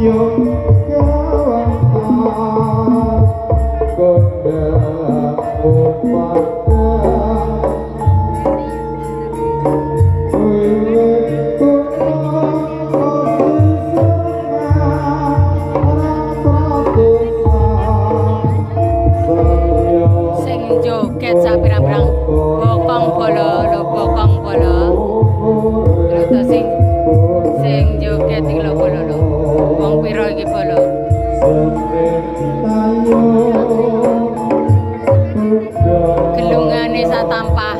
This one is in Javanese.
Joget sak pirang-pirang bokong bola lho bokong bola lho sing joget iki lho bola lho wong pira iki bola gelungane sak tampah